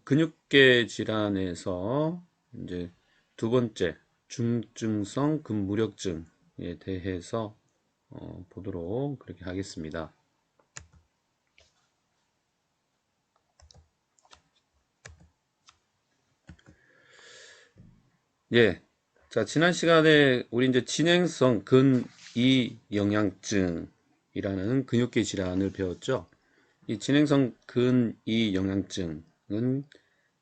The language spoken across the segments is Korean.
근육계 질환에서 이제 두 번째 중증성 근무력증에 대해서 보도록 그렇게 하겠습니다. 예. 자, 지난 시간에 우리 이제 진행성 근이 영양증이라는 근육계 질환을 배웠죠. 이 진행성 근이 영양증은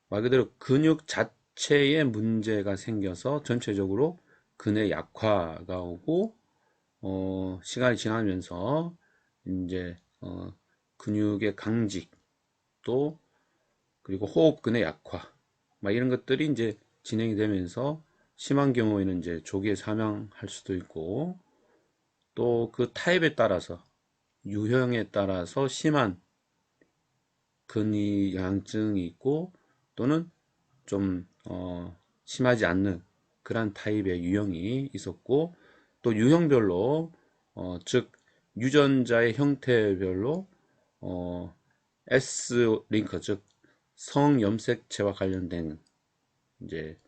말 그대로 근육 자체에 문제가 생겨서 전체적으로 근의 약화가 오고 시간이 지나면서 이제 근육의 강직 또 그리고 호흡근의 약화 막 이런 것들이 이제 진행이 되면서 심한 경우에는 이제 조기에 사망할 수도 있고 또 그 타입에 따라서 유형에 따라서 심한 근위 영양증이 있고 또는 좀 심하지 않는 그런 타입의 유형이 있었고 또 유형별로 즉 유전자의 형태별로 S 링커 즉 성염색체와 관련된 이제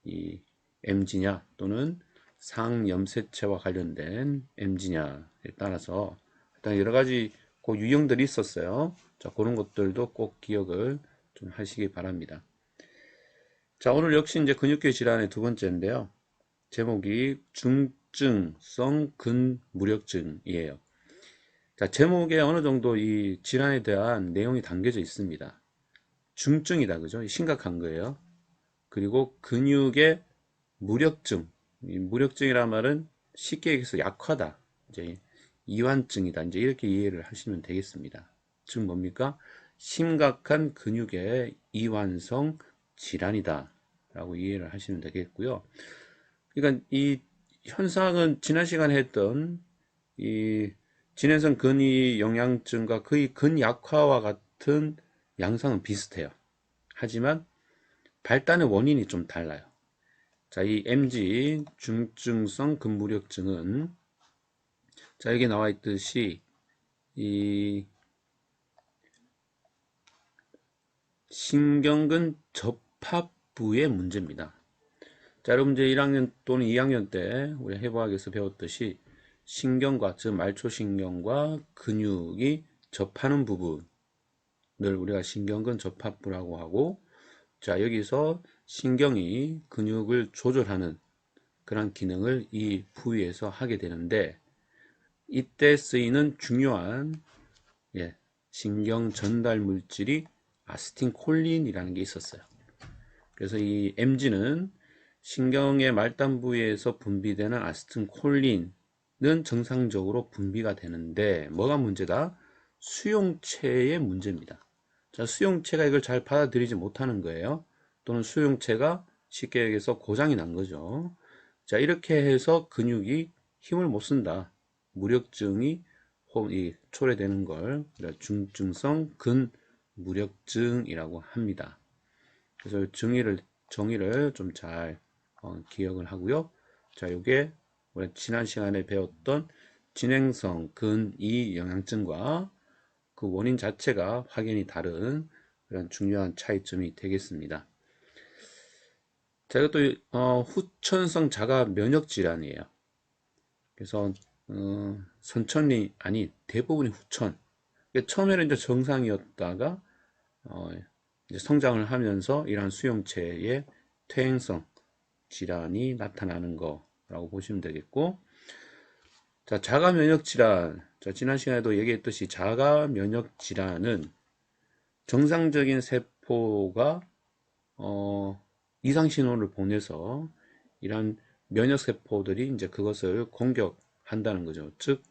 이 MG냐 또는 상염색체와 관련된 MG냐에 따라서 일단 여러 가지 그 유형들이 있었어요. 자, 그런 것들도 꼭 기억을 좀 하시기 바랍니다. 자, 오늘 역시 이제 근육계 질환의 두 번째인데요. 제목이 중증성 근무력증이에요. 자, 제목에 어느 정도 이 질환에 대한 내용이 담겨져 있습니다. 중증이다, 그죠? 심각한 거예요. 그리고 근육의 무력증, 이 무력증이란 말은 쉽게 얘기해서 약하다, 이제 이완증이다, 이제 이렇게 이해를 하시면 되겠습니다. 즉 뭡니까? 심각한 근육의 이완성 질환이다 라고 이해를 하시면 되겠고요. 그러니까 이 현상은 지난 시간에 했던 이 진행성 근위 영양증과 거의 근약화와 같은 양상은 비슷해요. 하지만 발단의 원인이 좀 달라요. 자, 이 MG 중증성 근무력증은 자, 여기 나와 있듯이 이 신경근 접합부의 문제입니다. 자, 여러분 이제 1학년 또는 2학년 때 우리 해부학에서 배웠듯이 신경과 즉 말초신경과 근육이 접하는 부분을 우리가 신경근 접합부라고 하고, 자, 여기서 신경이 근육을 조절하는 그런 기능을 이 부위에서 하게 되는데 이때 쓰이는 중요한 신경 전달 물질이 아스틴콜린이라는 게 있었어요. 그래서 이 MG는 신경의 말단 부위에서 분비되는 아스틴콜린은 정상적으로 분비가 되는데 뭐가 문제다? 수용체의 문제입니다. 자, 수용체가 이걸 잘 받아들이지 못하는 거예요. 또는 수용체가 쉽게 얘기해서 고장이 난 거죠. 자, 이렇게 해서 근육이 힘을 못 쓴다. 무력증이 초래되는 걸 중증성 근무력증이라고 합니다. 그래서 정의를 좀 잘 기억을 하고요. 자, 요게 우리 지난 시간에 배웠던 진행성 근이 영양증과 그 원인 자체가 확연히 다른 그런 중요한 차이점이 되겠습니다. 자, 이것도 후천성 자가 면역 질환이에요. 그래서 선천이 아니 대부분이 후천. 처음에는 이제 정상이었다가 이제 성장을 하면서 이러한 수용체의 퇴행성 질환이 나타나는 거라고 보시면 되겠고, 자, 자가 면역 질환. 자, 지난 시간에도 얘기했듯이 자가 면역 질환은 정상적인 세포가 이상 신호를 보내서 이런 면역 세포들이 이제 그것을 공격한다는 거죠. 즉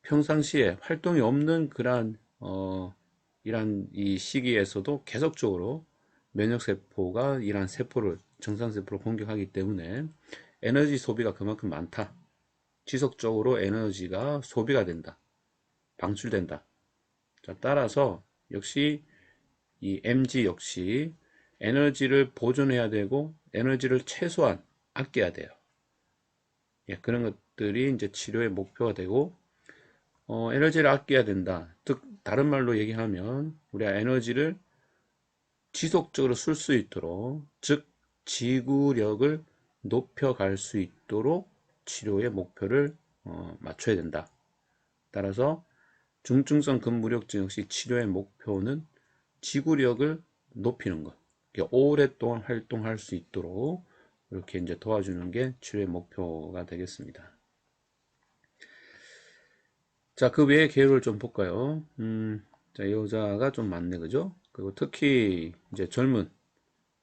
평상시에 활동이 없는 그러한 이런 이 시기에서도 계속적으로 면역 세포가 이러한 세포를 정상 세포를 공격하기 때문에 에너지 소비가 그만큼 많다. 지속적으로 에너지가 소비가 된다. 방출된다. 자, 따라서 역시 이 MG 역시 에너지를 보존해야 되고 에너지를 최소한 아껴야 돼요. 예, 그런 것들이 이제 치료의 목표가 되고 에너지를 아껴야 된다. 즉 다른 말로 얘기하면 우리가 에너지를 지속적으로 쓸 수 있도록, 즉 지구력을 높여갈 수 있도록 치료의 목표를 맞춰야 된다. 따라서 중증성 근무력증 역시 치료의 목표는 지구력을 높이는 것, 오랫동안 활동할 수 있도록 이렇게 이제 도와주는 게 치료의 목표가 되겠습니다. 자, 그 외의 계율을 좀 볼까요? 자, 여자가 좀 많네, 그죠? 그리고 특히 이제 젊은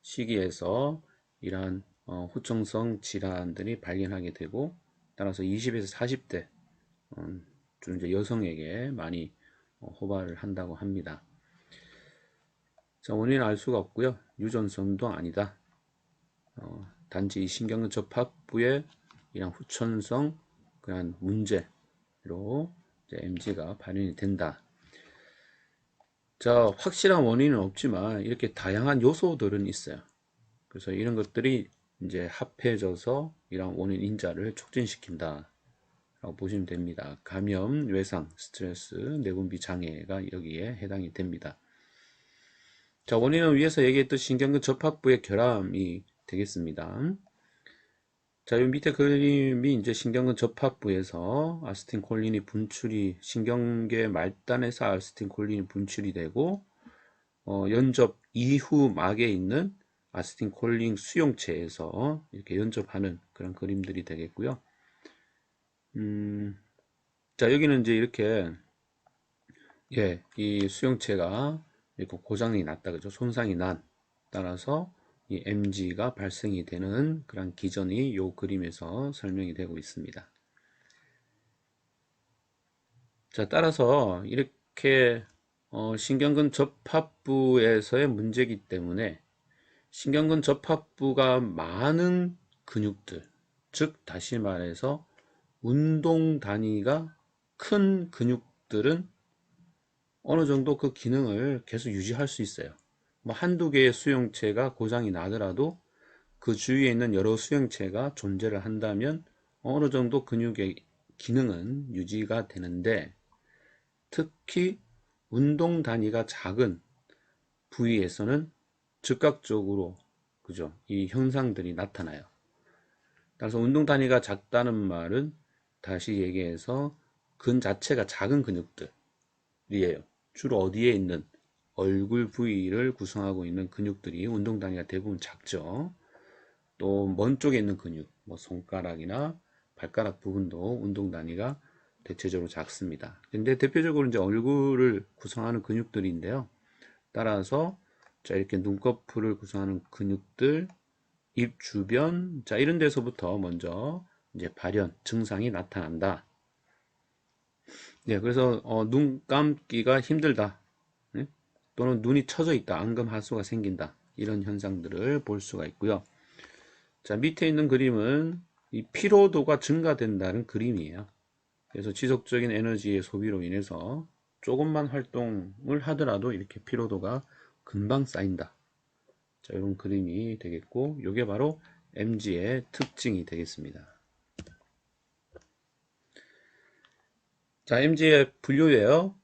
시기에서 이러한 후천성 질환들이 발견하게 되고, 따라서 20에서 40대 주로 이제 여성에게 많이 호발을 한다고 합니다. 자, 원인은 알 수가 없고요. 유전성도 아니다. 단지 이 신경근 접합부의 이런 후천성 그런 문제로 이제 MG가 발현이 된다. 자, 확실한 원인은 없지만 이렇게 다양한 요소들은 있어요. 그래서 이런 것들이 이제 합해져서 이런 원인 인자를 촉진시킨다 라고 보시면 됩니다. 감염, 외상, 스트레스, 내분비 장애가 여기에 해당이 됩니다. 자, 원인은 위에서 얘기했던 신경근 접합부의 결함이 되겠습니다. 자, 이 밑에 그림이 이제 신경근 접합부에서 아세틸콜린이 분출이, 신경계 말단에서 아세틸콜린이 분출이 되고, 연접 이후 막에 있는 아세틸콜린 수용체에서 이렇게 연접하는 그런 그림들이 되겠고요. 자, 여기는 이제 이렇게, 예, 이 수용체가 이렇게 고장이 났다, 그죠? 손상이 난, 따라서 이 MG가 발생이 되는 그런 기전이 이 그림에서 설명이 되고 있습니다. 자, 따라서 이렇게 신경근 접합부에서의 문제이기 때문에 신경근 접합부가 많은 근육들, 즉 다시 말해서 운동 단위가 큰 근육들은 어느 정도 그 기능을 계속 유지할 수 있어요. 뭐 한두 개의 수용체가 고장이 나더라도 그 주위에 있는 여러 수용체가 존재를 한다면 어느 정도 근육의 기능은 유지가 되는데, 특히 운동 단위가 작은 부위에서는 즉각적으로, 그죠, 이 현상들이 나타나요. 따라서 운동 단위가 작다는 말은 다시 얘기해서 근 자체가 작은 근육들이에요. 주로 어디에 있는 얼굴 부위를 구성하고 있는 근육들이 운동 단위가 대부분 작죠. 또 먼 쪽에 있는 근육, 뭐 손가락이나 발가락 부분도 운동 단위가 대체적으로 작습니다. 근데 대표적으로 이제 얼굴을 구성하는 근육들인데요. 따라서 자, 이렇게 눈꺼풀을 구성하는 근육들, 입 주변, 자, 이런 데서부터 먼저 이제 발현 증상이 나타난다. 네, 그래서 눈 감기가 힘들다. 네? 또는 눈이 처져 있다. 안검하수가 생긴다. 이런 현상들을 볼 수가 있고요. 자, 밑에 있는 그림은 이 피로도가 증가된다는 그림이에요. 그래서 지속적인 에너지의 소비로 인해서 조금만 활동을 하더라도 이렇게 피로도가 금방 쌓인다. 자, 이런 그림이 되겠고, 이게 바로 MG의 특징이 되겠습니다. 자, MG의 분류예요.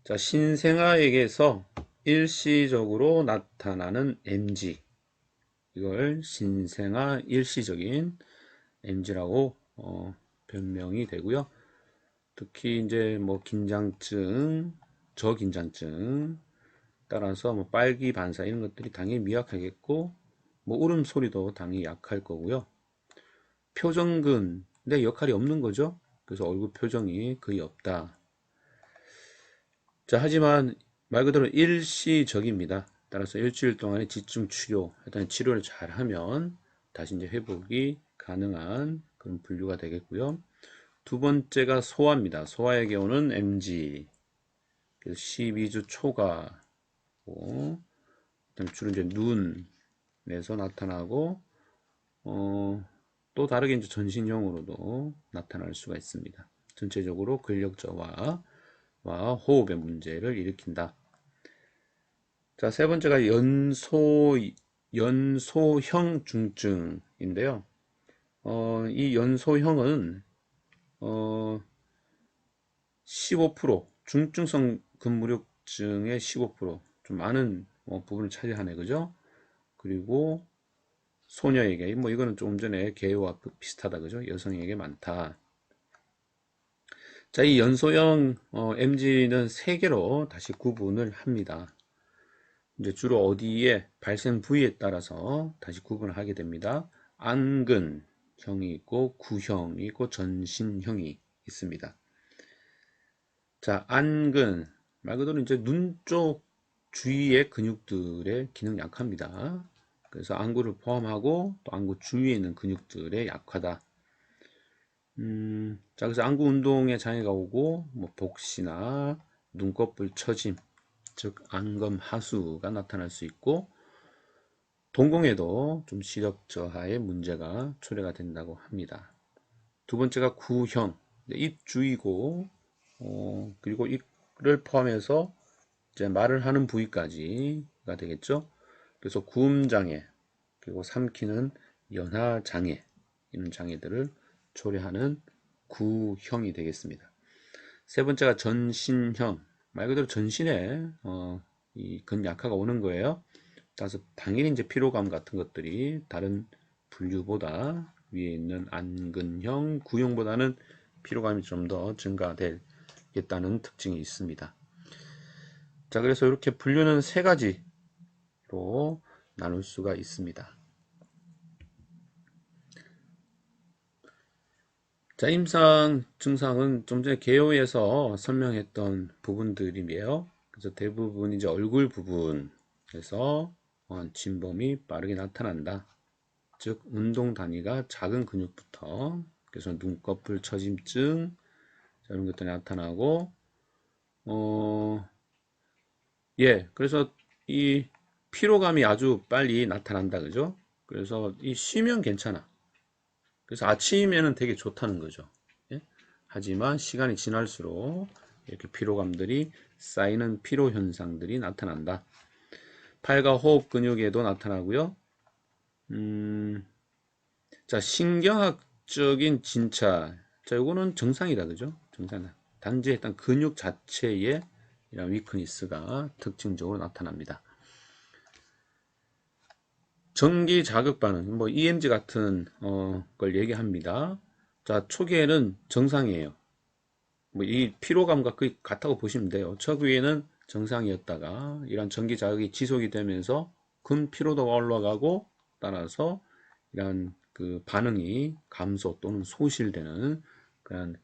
자, 신생아에게서 일시적으로 나타나는 MG. 이걸 신생아 일시적인 MG라고 변명이 되고요. 특히 이제 뭐 긴장증, 저긴장증, 따라서 뭐 빨기 반사 이런 것들이 당연히 미약하겠고, 뭐 울음소리도 당연히 약할 거고요. 표정근의 역할이 없는 거죠. 그래서 얼굴 표정이 거의 없다. 자, 하지만 말 그대로 일시적입니다. 따라서 일주일 동안의 집중 치료, 일단 치료를 잘 하면 다시 이제 회복이 가능한 그런 분류가 되겠고요. 두 번째가 소아입니다. 소아의 경우는 MG, 12주 초가, 주로 이제 눈에서 나타나고, 또 다르게 이제 전신형으로도 나타날 수가 있습니다. 전체적으로 근력 저하와 호흡의 문제를 일으킨다. 자, 세 번째가 연소형 중증인데요. 이 연소형은 15% 중증성 근무력증의 15%좀 많은 부분을 차지하네, 그죠? 그리고 소녀에게, 뭐 이거는 조금 전에 개요와 비슷하다, 그죠? 여성에게 많다. 자, 이 연소형 MG는 세 개로 다시 구분을 합니다. 이제 주로 어디에 발생 부위에 따라서 다시 구분을 하게 됩니다. 안근형이 있고 구형이 있고 전신형이 있습니다. 자, 안근 말 그대로 이제 눈 쪽 주위의 근육들의 기능 약합니다. 그래서 안구를 포함하고 또 안구 주위에 있는 근육들의 약하다. 자, 그래서 안구 운동에 장애가 오고 뭐 복시나 눈꺼풀 처짐, 즉 안검 하수가 나타날 수 있고 동공에도 좀 시력 저하의 문제가 초래가 된다고 합니다. 두 번째가 구형, 입 주위고 그리고 입을 포함해서 이제 말을 하는 부위까지가 되겠죠. 그래서 구음 장애 그리고 삼키는 연하 장애 이런 장애들을 초래하는 구형이 되겠습니다. 세 번째가 전신형, 말 그대로 전신에 이 근약화가 오는 거예요. 따라서 당연히 이제 피로감 같은 것들이 다른 분류보다 위에 있는 안근형, 구형보다는 피로감이 좀 더 증가되겠다는 특징이 있습니다. 자, 그래서 이렇게 분류는 세 가지로 나눌 수가 있습니다. 자, 임상 증상은 좀 전에 개요에서 설명했던 부분들이에요. 그래서 대부분 이제 얼굴 부분에서 진범이 빠르게 나타난다. 즉 운동 단위가 작은 근육부터 그래서 눈꺼풀 처짐증 이런 것들이 나타나고 그래서 이 피로감이 아주 빨리 나타난다, 그죠? 그래서 이 쉬면 괜찮아. 그래서 아침에는 되게 좋다는 거죠. 예? 하지만 시간이 지날수록 이렇게 피로감들이 쌓이는 피로 현상들이 나타난다. 팔과 호흡 근육에도 나타나고요. 자, 신경학적인 진차. 자, 요거는 정상이다, 그죠? 정상. 단지 일단 근육 자체에 이런 위크니스가 특징적으로 나타납니다. 전기 자극 반응, 뭐 EMG 같은 걸 얘기합니다. 자, 초기에는 정상이에요. 뭐 이 피로감과 거의 같다고 보시면 돼요. 초기에는 정상이었다가 이런 전기 자극이 지속이 되면서 근피로도가 올라가고 따라서 이런 그 반응이 감소 또는 소실되는 그런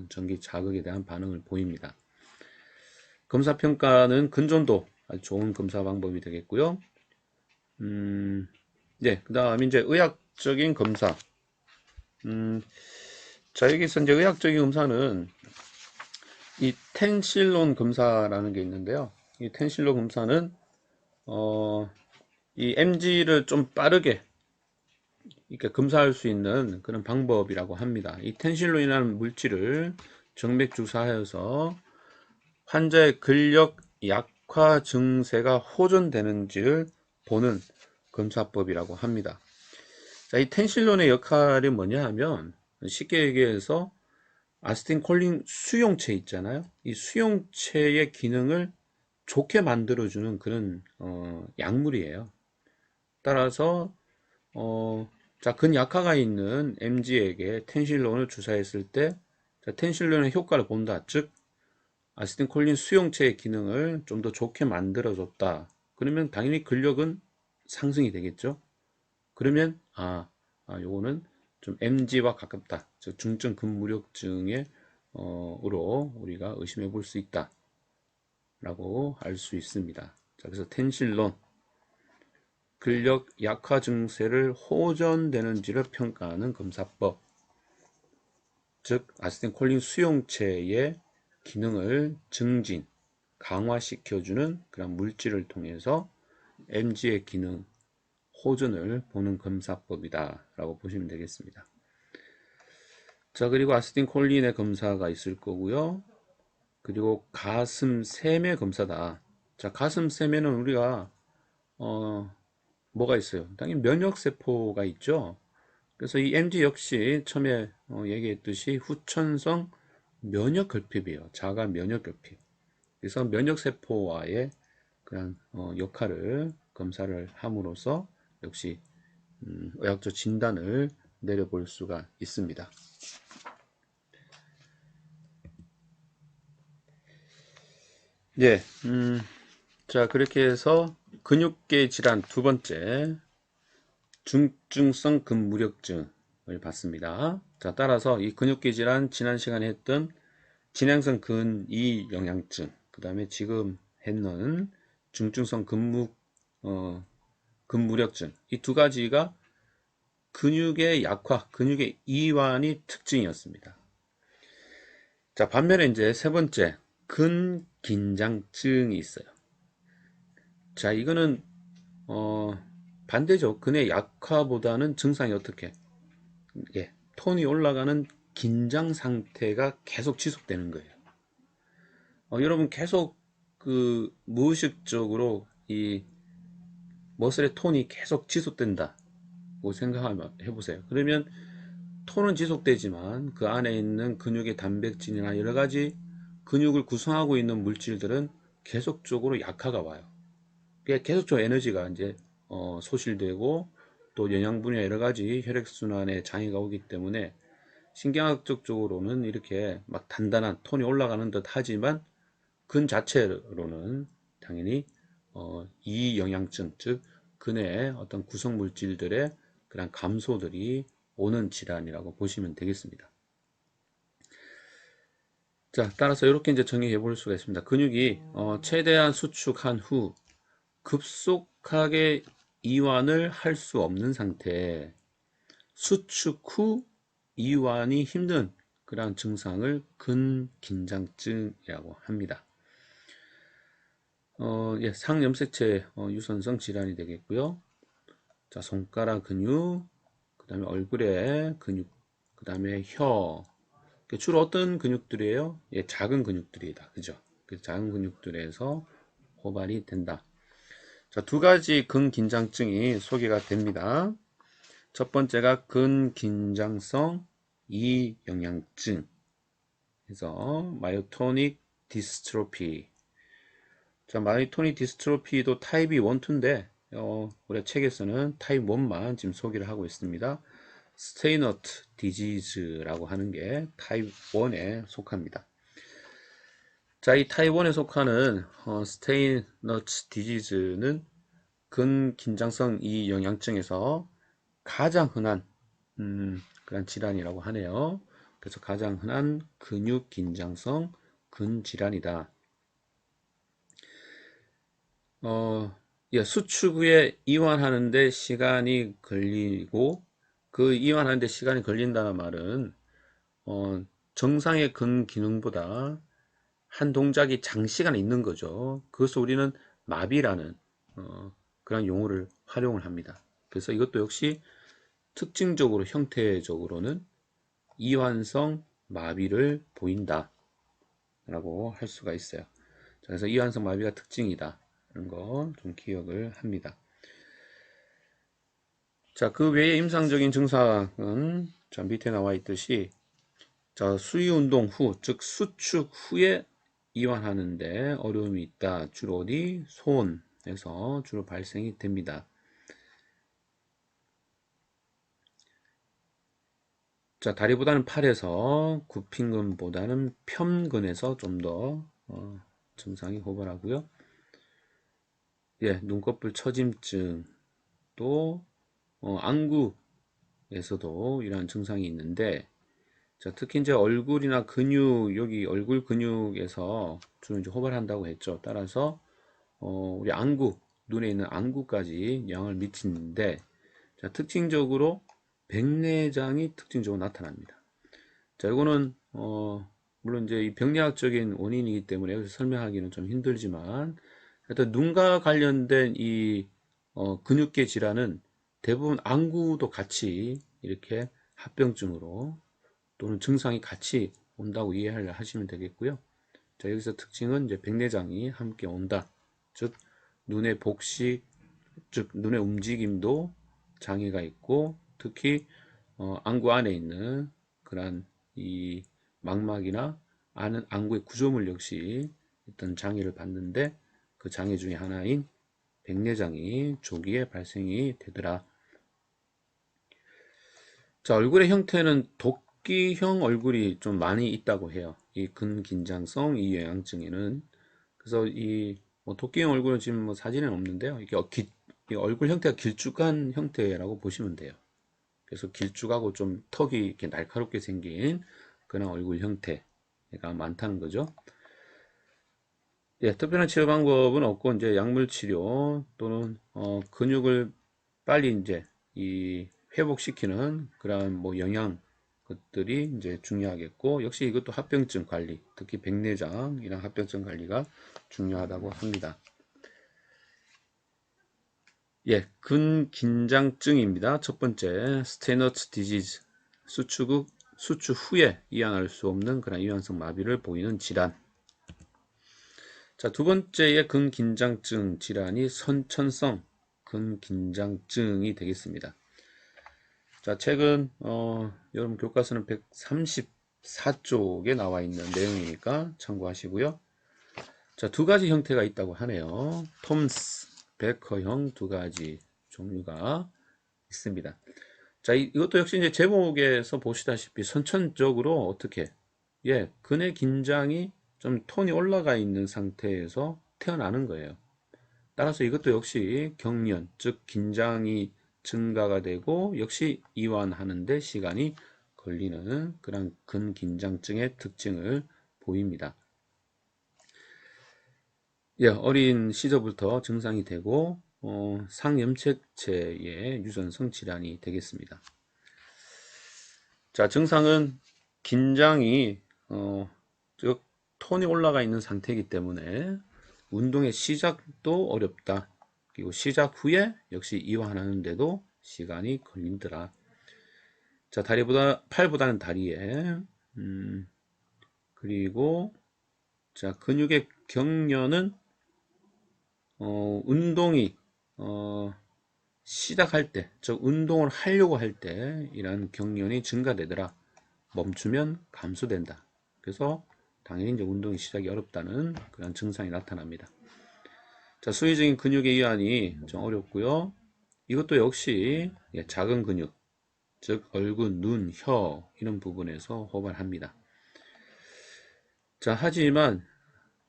전기 자극에 대한 반응을 보입니다. 검사 평가는 근전도 아주 좋은 검사 방법이 되겠고요. 네, 그 다음 이제 의학적인 검사. 자, 여기서 이제 의학적인 검사는 이 텐실론 검사라는 게 있는데요. 이 텐실론 검사는 이 MG를 좀 빠르게 이렇게 검사할 수 있는 그런 방법이라고 합니다. 이 텐실론이라는 물질을 정맥 주사하여서 환자의 근력 약화 증세가 호전되는지를 보는 검사법이라고 합니다. 자, 이 텐실론의 역할이 뭐냐 하면 쉽게 얘기해서 아세틸콜린 수용체 있잖아요. 이 수용체의 기능을 좋게 만들어주는 그런 약물이에요. 따라서 자, 근약화가 있는 MG에게 텐실론을 주사했을 때 자, 텐실론의 효과를 본다. 즉 아세틸콜린 수용체의 기능을 좀 더 좋게 만들어줬다. 그러면 당연히 근력은 상승이 되겠죠. 그러면 요거는 좀 MG와 가깝다. 즉 중증 근무력증의 으로 우리가 의심해 볼 수 있다. 라고 알 수 있습니다. 자, 그래서 텐실론 근력 약화 증세를 호전되는지를 평가하는 검사법. 즉 아세틸콜린 수용체의 기능을 증진, 강화시켜주는 그런 물질을 통해서 MG의 기능 호전을 보는 검사법이다 라고 보시면 되겠습니다. 자, 그리고 아세틸콜린의 검사가 있을 거고요. 그리고 가슴 세매 검사다. 자, 가슴 세매는 우리가 뭐가 있어요? 당연히 면역세포가 있죠. 그래서 이 MG 역시 처음에 얘기했듯이 후천성 면역결핍이에요. 자가 면역결핍. 그래서 면역세포와의 그런 역할을 검사를 함으로써 역시 의학적 진단을 내려볼 수가 있습니다. 예, 자, 그렇게 해서 근육계 질환 두 번째, 중증성 근무력증을 봤습니다. 자, 따라서 이 근육계 질환 지난 시간에 했던 진행성 근이 영양증, 그 다음에 지금 했는 중증성 근무력증, 이 두 가지가 근육의 약화, 근육의 이완이 특징이었습니다. 자, 반면에 이제 세 번째, 근긴장증이 있어요. 자, 이거는 반대죠. 근의 약화보다는 증상이 어떻게? 예, 톤이 올라가는 긴장 상태가 계속 지속되는 거예요. 여러분 계속 그 무의식적으로 이 머슬의 톤이 계속 지속된다고 생각하면 해보세요. 그러면 톤은 지속되지만 그 안에 있는 근육의 단백질이나 여러 가지 근육을 구성하고 있는 물질들은 계속적으로 약화가 와요. 계속적으로 에너지가 이제 소실되고 또 영양분이나 여러 가지 혈액순환에 장애가 오기 때문에 신경학적 쪽으로는 이렇게 막 단단한 톤이 올라가는 듯 하지만 근 자체로는 당연히 이영양증, 즉 근의 어떤 구성 물질들의 그런 감소들이 오는 질환이라고 보시면 되겠습니다. 자, 따라서 이렇게 이제 정의해 볼 수가 있습니다. 근육이 최대한 수축한 후 급속하게 이완을 할 수 없는 상태, 수축 후 이완이 힘든 그러한 증상을 근긴장증이라고 합니다. 예, 상염색체 유선성 질환이 되겠고요. 자, 손가락 근육, 그 다음에 얼굴의 근육, 그 다음에 혀. 주로 어떤 근육들이에요? 예, 작은 근육들이다. 그죠? 그 작은 근육들에서 고발이 된다. 자, 두 가지 근긴장증이 소개가 됩니다. 첫 번째가 근긴장성 이영양증. 그래서 마요토닉 디스트로피. 자, 마요토닉 디스트로피도 타입이 1, 2인데 우리 책에서는 타입 1만 지금 소개를 하고 있습니다. 스테이너트 디지즈라고 하는 게 타입 1에 속합니다. 자, 이 타입 1에 속하는 스테이너트 디지즈는 근긴장성 이영양증에서 가장 흔한 그런 질환이라고 하네요. 그래서 가장 흔한 근육 긴장성 근질환이다. 예, 수축 후에 이완하는데 시간이 걸리고 그 이완하는데 시간이 걸린다는 말은 정상의 근 기능보다 한 동작이 장시간 있는 거죠. 그것을 우리는 마비라는 그런 용어를 활용을 합니다. 그래서 이것도 역시 특징적으로 형태적으로는 이완성 마비를 보인다 라고 할 수가 있어요. 그래서 이완성 마비가 특징이다 라는 거 좀 기억을 합니다. 자, 그 외에 임상적인 증상은 자, 밑에 나와 있듯이 자, 수위 운동 후, 즉 수축 후에 이완하는데 어려움이 있다. 주로 어디? 손에서 주로 발생이 됩니다. 자, 다리보다는 팔에서 굽힌근보다는 편근에서 좀 더 증상이 호발하고요. 예, 눈꺼풀 처짐증 또 안구에서도 이러한 증상이 있는데 자, 특히 이제 얼굴이나 근육 여기 얼굴 근육에서 주로 이제 호발한다고 했죠. 따라서 우리 안구 눈에 있는 안구까지 영향을 미치는데 자, 특징적으로 백내장이 특징적으로 나타납니다. 자, 이거는 물론 이제 이 병리학적인 원인이기 때문에 여기서 설명하기는 좀 힘들지만 하여튼 눈과 관련된 이 근육계 질환은 대부분 안구도 같이 이렇게 합병증으로 또는 증상이 같이 온다고 이해를 하시면 되겠고요. 자, 여기서 특징은 이제 백내장이 함께 온다. 즉 눈의 복식, 즉 눈의 움직임도 장애가 있고 특히 안구 안에 있는 그러한 이 망막이나 안구의 구조물 역시 어떤 장애를 받는데 그 그 장애 중에 하나인 백내장이 조기에 발생이 되더라. 자, 얼굴의 형태는 도끼형 얼굴이 좀 많이 있다고 해요. 이 근긴장성 이영양증에는. 그래서 뭐 도끼형 얼굴은 지금 뭐 사진은 없는데요. 이 얼굴 형태가 길쭉한 형태라고 보시면 돼요. 그래서 길쭉하고 좀 턱이 이렇게 날카롭게 생긴 그런 얼굴 형태가 많다는 거죠. 예, 특별한 치료 방법은 없고 이제 약물 치료 또는 근육을 빨리 이제 이 회복시키는 그런 뭐 영양 것들이 이제 중요하겠고, 역시 이것도 합병증 관리, 특히 백내장이랑 합병증 관리가 중요하다고 합니다. 예, 근긴장증입니다. 첫 번째, 스테너츠 디지즈, 수축 후에 이완할 수 없는 그런 이완성 마비를 보이는 질환. 자, 두 번째의 근긴장증 질환이 선천성 근긴장증이 되겠습니다. 자, 최근 여러분 교과서는 134쪽에 나와 있는 내용이니까 참고하시고요. 자, 두 가지 형태가 있다고 하네요. 톰스 베커형 두 가지 종류가 있습니다. 자, 이것도 역시 이제 제목에서 보시다시피 선천적으로 어떻게, 예, 근의 긴장이 좀 톤이 올라가 있는 상태에서 태어나는 거예요. 따라서 이것도 역시 경련, 즉 긴장이 증가가 되고 역시 이완하는데 시간이 걸리는 그런 근긴장증의 특징을 보입니다. 예, 어린 시절부터 증상이 되고 상염색체의 유전성 질환이 되겠습니다. 자, 증상은 긴장이 즉 톤이 올라가 있는 상태이기 때문에 운동의 시작도 어렵다. 그리고 시작 후에 역시 이완하는데도 시간이 걸린더라. 자, 팔보다는 다리에, 그리고, 자, 근육의 경련은, 운동이, 시작할 때, 즉, 운동을 하려고 할 때, 이런 경련이 증가되더라. 멈추면 감소된다. 그래서, 당연히 이제 운동이 시작이 어렵다는 그런 증상이 나타납니다. 자, 수의적인 근육의 이완이 좀 어렵고요. 이것도 역시 작은 근육, 즉 얼굴, 눈, 혀 이런 부분에서 호발합니다. 자, 하지만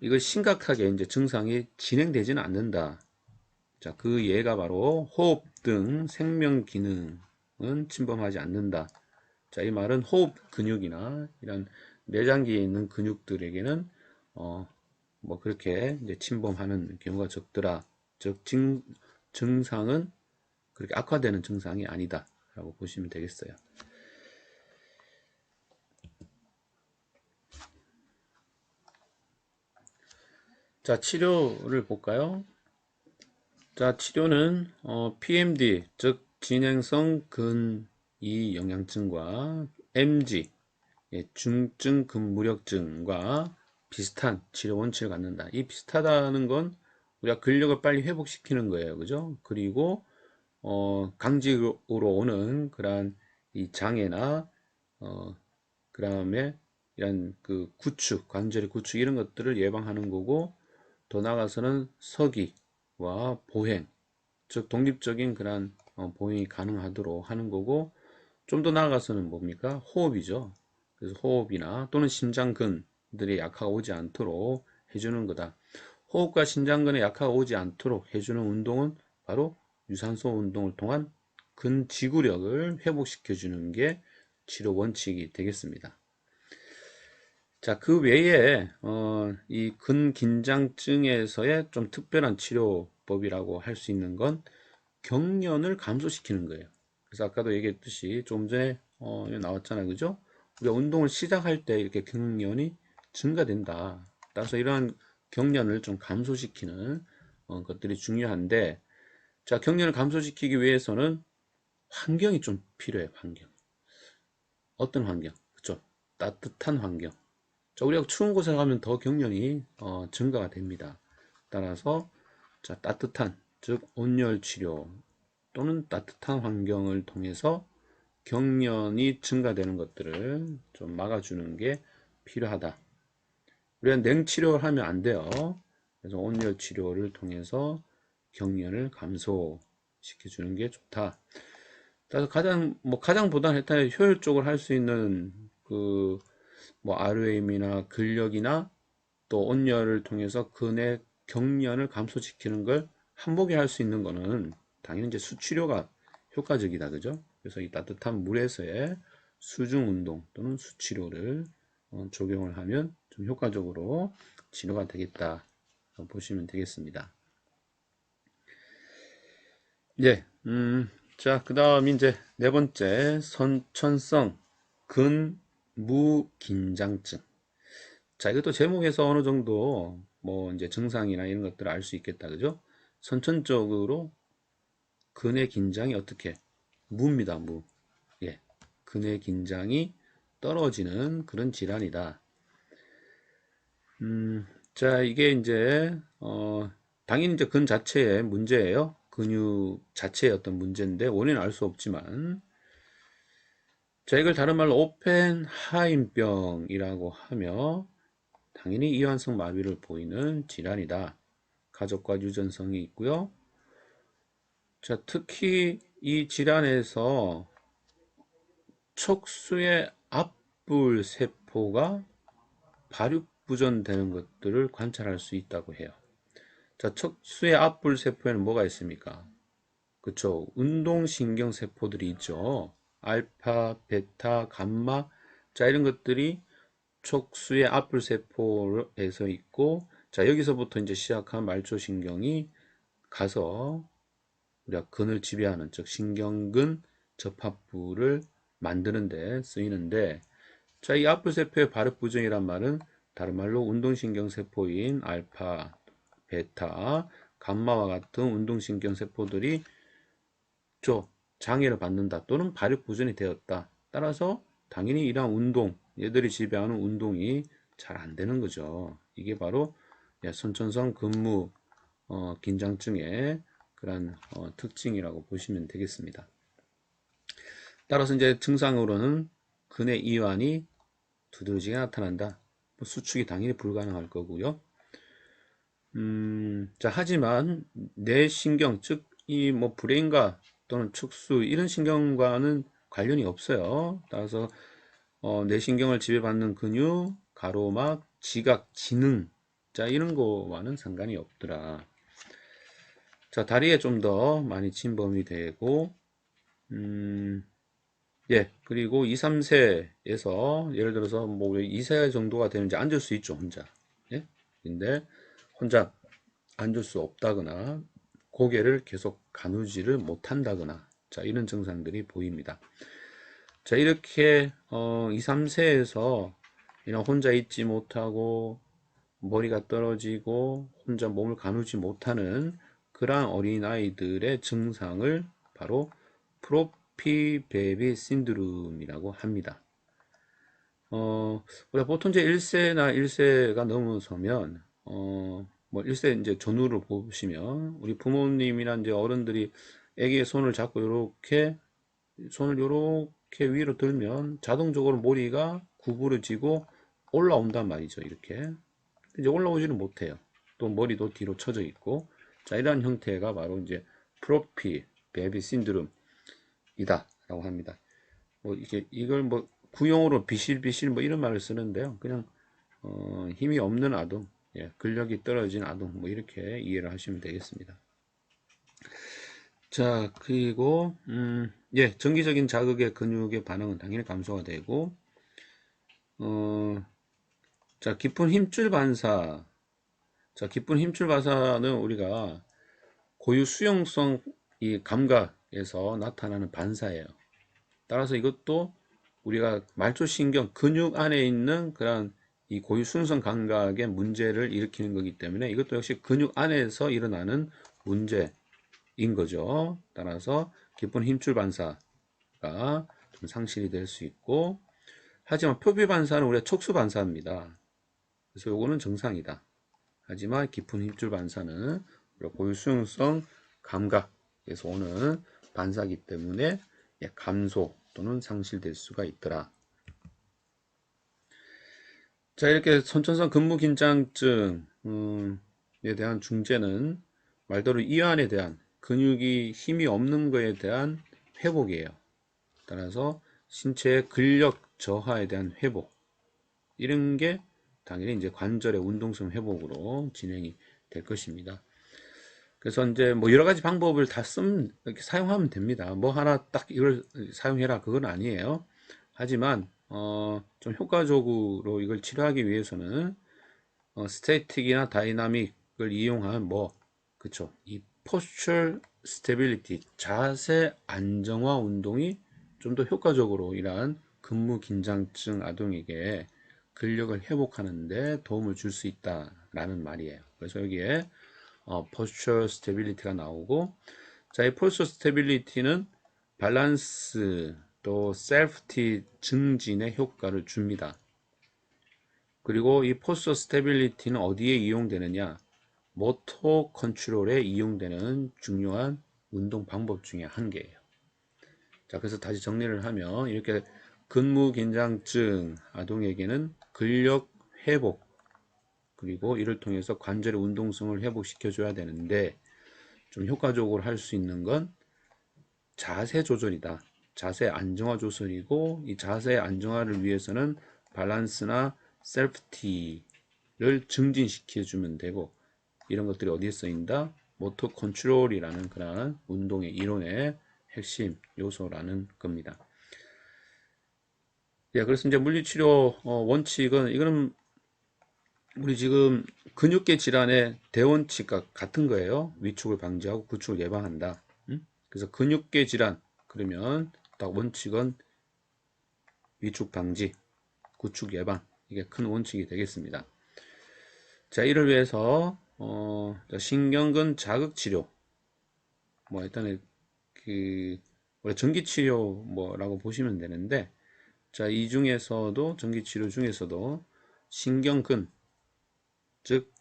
이걸 심각하게 이제 증상이 진행되지는 않는다. 자, 그 예가 바로 호흡 등 생명 기능은 침범하지 않는다. 자, 이 말은 호흡 근육이나 이런 내장기에 있는 근육들에게는 뭐 그렇게 이제 침범하는 경우가 적더라. 즉 증상은 그렇게 악화되는 증상이 아니다 라고 보시면 되겠어요. 자, 치료를 볼까요? 자, 치료는 PMD 즉 진행성 근이 영양증과 MG 중증 근무력증과 비슷한 치료 원칙을 갖는다. 이 비슷하다는 건 우리가 근력을 빨리 회복시키는 거예요. 그죠? 그리고 강직으로 오는 그러한 이 장애나 그 다음에 이런 그 구축, 관절의 구축 이런 것들을 예방하는 거고, 더 나아가서는 서기와 보행, 즉 독립적인 그런 보행이 가능하도록 하는 거고, 좀 더 나아가서는 뭡니까? 호흡이죠. 그래서 호흡이나 또는 심장근들이 약화가 오지 않도록 해주는 거다. 호흡과 심장근에 약화가 오지 않도록 해주는 운동은 바로 유산소 운동을 통한 근지구력을 회복시켜주는 게 치료 원칙이 되겠습니다. 자, 그 외에 이 근긴장증에서의 좀 특별한 치료법이라고 할 수 있는 건 경련을 감소시키는 거예요. 그래서 아까도 얘기했듯이 좀 전에 나왔잖아요, 그죠? 우리가 운동을 시작할 때 이렇게 경련이 증가된다. 따라서 이러한 경련을 좀 감소시키는 것들이 중요한데, 자, 경련을 감소시키기 위해서는 환경이 좀 필요해요. 환경. 어떤 환경? 그쵸? 따뜻한 환경. 자, 우리가 추운 곳에 가면 더 경련이 증가가 됩니다. 따라서 자, 따뜻한, 즉 온열 치료 또는 따뜻한 환경을 통해서 경련이 증가되는 것들을 좀 막아주는 게 필요하다. 우리가 냉치료를 하면 안 돼요. 그래서 온열 치료를 통해서 경련을 감소시켜 주는 게 좋다. 따라서 가장보다 일단 효율적으로 할 수 있는 그 뭐 ROM이나 근력이나 또 온열을 통해서 근의 경련을 감소시키는 걸 한복에 할 수 있는 거는 당연히 이제 수치료가 효과적이다, 그죠? 그래서 이 따뜻한 물에서의 수중 운동 또는 수치료를 적용을 하면 좀 효과적으로 치료가 되겠다 보시면 되겠습니다. 예, 자, 그 다음 이제 네 번째, 선천성 근무긴장증. 자, 이것도 제목에서 어느 정도 뭐 이제 증상이나 이런 것들을 알 수 있겠다, 그죠? 선천적으로 근의 긴장이 어떻게? 무입니다, 무. 예, 근의 긴장이 떨어지는 그런 질환이다. 자, 이게 이제 당연히 이제 근 자체의 문제예요. 근육 자체의 어떤 문제인데 원인은 알 수 없지만, 자, 이걸 다른 말로 오펜하임병이라고 하며 당연히 이완성 마비를 보이는 질환이다. 가족과 유전성이 있고요. 자, 특히 이 질환에서 척수의 앞불 세포가 발육부전되는 것들을 관찰할 수 있다고 해요. 자, 척수의 앞불 세포에는 뭐가 있습니까? 그쵸. 운동신경 세포들이 있죠. 알파, 베타, 감마. 자, 이런 것들이 척수의 앞불 세포에서 있고, 자, 여기서부터 이제 시작한 말초신경이 가서 우리가 근을 지배하는, 즉, 신경근 접합부를 만드는 데 쓰이는데, 자, 이 앞불 세포의 발육부전이란 말은 다른 말로 운동신경 세포인 알파, 베타, 감마와 같은 운동신경 세포들이 장애를 받는다 또는 발육부전이 되었다. 따라서 당연히 이러한 운동, 얘들이 지배하는 운동이 잘 안 되는 거죠. 이게 바로 선천성 근무 긴장증의 그런 특징이라고 보시면 되겠습니다. 따라서 이제 증상으로는 근의 이완이 두드러지게 나타난다. 수축이 당연히 불가능할 거고요. 자, 하지만 뇌신경, 즉, 이 뭐 브레인과 또는 척수, 이런 신경과는 관련이 없어요. 따라서, 뇌신경을 지배받는 근육, 가로막, 지각, 지능, 자, 이런 거와는 상관이 없더라. 자, 다리에 좀 더 많이 침범이 되고, 예, 그리고 2, 3세에서, 예를 들어서 뭐 2세 정도가 되면 이제 앉을 수 있죠, 혼자. 예? 근데 혼자 앉을 수 없다거나 고개를 계속 가누지를 못한다거나 자 이런 증상들이 보입니다. 자 이렇게 2, 3세에서 그냥 혼자 있지 못하고 머리가 떨어지고 혼자 몸을 가누지 못하는 그러한 어린아이들의 증상을 바로 프로피 베이비 신드롬이라고 합니다. 우리가 보통 이제 1세나 1세가 넘어서면, 뭐 1세 이제 전후를 보시면, 우리 부모님이나 이제 어른들이 애기의 손을 잡고 손을 요렇게 위로 들면 자동적으로 머리가 구부러지고 올라온단 말이죠. 이렇게. 이제 올라오지는 못해요. 또 머리도 뒤로 처져 있고. 자, 이러한 형태가 바로 이제 프로피 베이비 신드롬이다. 라고 합니다. 뭐 이걸 뭐 구용어로 비실비실 뭐 이런 말을 쓰는데요. 그냥 힘이 없는 아동, 예, 근력이 떨어진 아동 뭐 이렇게 이해를 하시면 되겠습니다. 자, 그리고 예, 정기적인 자극의 근육의 반응은 당연히 감소가 되고 자, 깊은 힘줄 반사. 자, 깊은 힘줄 반사는 우리가 고유 수용성 이 감각에서 나타나는 반사예요. 따라서 이것도 우리가 말초신경 근육 안에 있는 그런 이 고유 순선 감각의 문제를 일으키는 거기 때문에 이것도 역시 근육 안에서 일어나는 문제인 거죠. 따라서 깊은 힘줄 반사가 좀 상실이 될 수 있고, 하지만 표피 반사는 우리가 척수 반사입니다. 그래서 요거는 정상이다. 하지만 깊은 힘줄 반사는 우리가 고유 수용성 감각에서 오는 반사기 때문에 감소 또는 상실될 수가 있더라. 자, 이렇게 선천성 근무긴장증, 대한 중재는 말대로 이완에 대한 근육이 힘이 없는 거에 대한 회복이에요. 따라서 신체의 근력 저하에 대한 회복, 이런 게 당연히 이제 관절의 운동성 회복으로 진행이 될 것입니다. 그래서 이제 뭐 여러 가지 방법을 다 이렇게 사용하면 됩니다. 뭐 하나 딱 이걸 사용해라 그건 아니에요. 하지만 좀 효과적으로 이걸 치료하기 위해서는 스태틱이나 다이나믹을 이용한 뭐 그쵸, 이 postural stability, 자세 안정화 운동이 좀 더 효과적으로 이러한 근무 긴장증 아동에게 근력을 회복하는 데 도움을 줄 수 있다라는 말이에요. 그래서 여기에 postural stability가 나오고, 자, 이 postural stability는 밸런스 또 safety 증진에 효과를 줍니다. 그리고 이 포스처 스테빌리티는 어디에 이용되느냐? 모터 컨트롤에 이용되는 중요한 운동 방법 중에 한 개예요. 자, 그래서 다시 정리를 하면 이렇게 근무 긴장증 아동에게는 근력 회복, 그리고 이를 통해서 관절의 운동성을 회복시켜 줘야 되는데, 좀 효과적으로 할 수 있는 건 자세 조절이다. 자세 안정화 조절이고, 이 자세 안정화를 위해서는 밸런스나 셀프티를 증진시켜 주면 되고, 이런 것들이 어디에 쓰인다? 모터 컨트롤이라는 그런 운동의 이론의 핵심 요소라는 겁니다. 예, 그래서 이제 물리치료 원칙은, 이거는 우리 지금 근육계 질환의 대원칙과 같은 거예요. 위축을 방지하고 구축을 예방한다. 그래서 근육계 질환 그러면 딱 원칙은 위축 방지, 구축 예방, 이게 큰 원칙이 되겠습니다. 자, 이를 위해서 신경근 자극 치료, 뭐 일단은 그 원래 전기 치료 뭐라고 보시면 되는데, 자, 이 중에서도 전기 치료 중에서도 신경근, 즉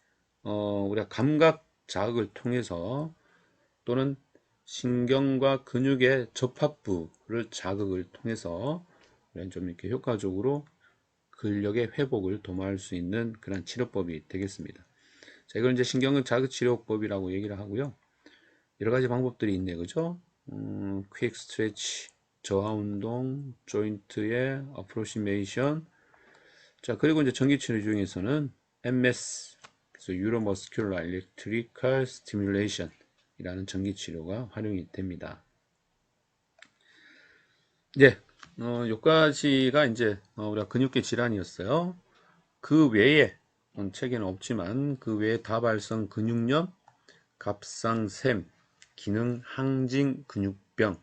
우리가 감각 자극을 통해서 또는 신경과 근육의 접합부를 자극을 통해서 좀 이렇게 효과적으로 근력의 회복을 도모할 수 있는 그런 치료법이 되겠습니다. 자, 이걸 이제 신경근 자극 치료법이라고 얘기를 하고요. 여러 가지 방법들이 있네, 그죠? 퀵 스트레치, 저하 운동, 조인트의 어프로시메이션. 자, 그리고 이제 전기 치료 중에서는 MS, 그래서 유로머스큘러 일렉트리컬 스티뮬레이션 이라는 전기 치료가 활용이 됩니다. 예, 요까지가 이제 우리가 근육계 질환이었어요. 그 외에 책에는 없지만 그 외에 다발성 근육염, 갑상샘, 기능 항진 근육병,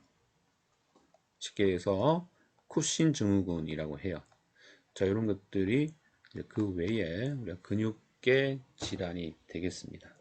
쉽게 해서 쿠신 증후군이라고 해요. 자, 이런 것들이 그 외에 우리가 근육계 질환이 되겠습니다.